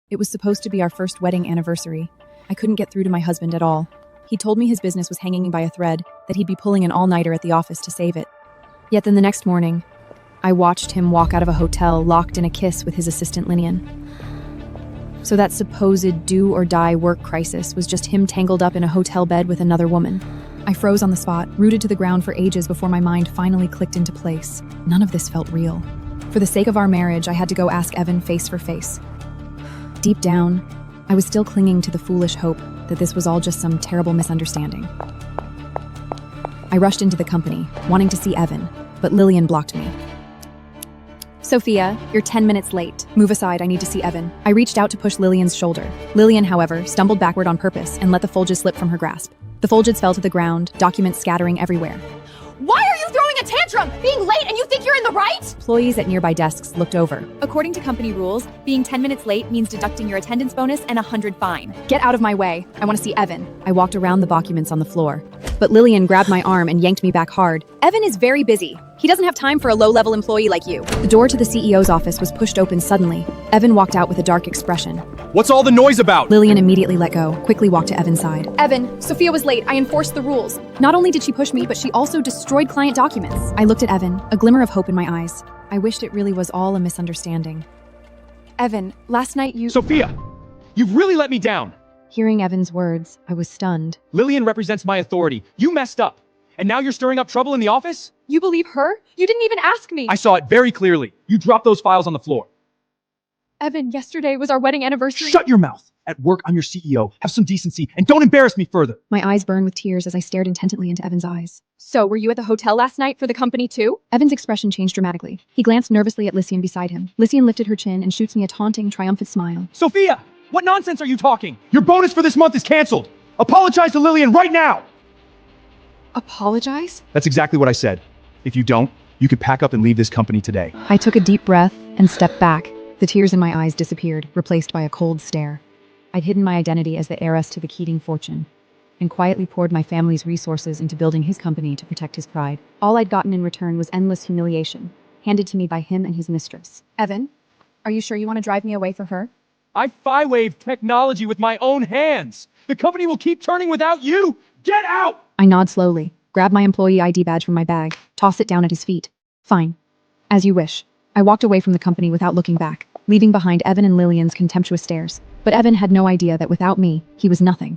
It was supposed to be our first wedding anniversary. I couldn't get through to my husband at all. He told me his business was hanging by a thread, that he'd be pulling an all-nighter at the office to save it. Yet then the next morning, I watched him walk out of a hotel locked in a kiss with his assistant Lillian. So that supposed do-or-die work crisis was just him tangled up in a hotel bed with another woman. I froze on the spot, rooted to the ground for ages before my mind finally clicked into place. None of this felt real. For the sake of our marriage, I had to go ask Evan face for face. Deep down, I was still clinging to the foolish hope that this was all just some terrible misunderstanding. I rushed into the company, wanting to see Evan, but Lillian blocked me. Sophia, you're 10 minutes late. Move aside, I need to see Evan. I reached out to push Lillian's shoulder. Lillian, however, stumbled backward on purpose and let the folges slip from her grasp. The folges fell to the ground, documents scattering everywhere. Why are you throwing a tantrum? Being late and you think you're in the right? Employees at nearby desks looked over. According to company rules, being 10 minutes late means deducting your attendance bonus and $100 fine. Get out of my way. I want to see Evan. I walked around the documents on the floor, but Lillian grabbed my arm and yanked me back hard. Evan is very busy. He doesn't have time for a low-level employee like you. The door to the CEO's office was pushed open suddenly. Evan walked out with a dark expression. What's all the noise about? Lillian immediately let go, quickly walked to Evan's side. Evan, Sophia was late. I enforced the rules. Not only did she push me, but she also destroyed client documents. I looked at Evan, a glimmer of hope in my eyes. I wished it really was all a misunderstanding. Evan, last night you— Sophia, you've really let me down. Hearing Evan's words, I was stunned. Lillian represents my authority. You messed up. And now you're stirring up trouble in the office? You believe her? You didn't even ask me. I saw it very clearly. You dropped those files on the floor. Evan, yesterday was our wedding anniversary. Shut your mouth. At work, I'm your CEO. Have some decency and don't embarrass me further. My eyes burned with tears as I stared intently into Evan's eyes. So, were you at the hotel last night for the company too? Evan's expression changed dramatically. He glanced nervously at Lillian beside him. Lillian lifted her chin and shoots me a taunting, triumphant smile. Sophia, what nonsense are you talking? Your bonus for this month is canceled. Apologize to Lillian right now. Apologize? That's exactly what I said. If you don't, you could pack up and leave this company today. I took a deep breath and stepped back. The tears in my eyes disappeared, replaced by a cold stare. I'd hidden my identity as the heiress to the Keating fortune, and quietly poured my family's resources into building his company to protect his pride. All I'd gotten in return was endless humiliation, handed to me by him and his mistress. Evan, are you sure you want to drive me away for her? I fi-waved technology with my own hands. The company will keep turning without you. Get out! I nod slowly, grab my employee ID badge from my bag, toss it down at his feet. Fine. As you wish. I walked away from the company without looking back, leaving behind Evan and Lillian's contemptuous stares. But Evan had no idea that without me, he was nothing.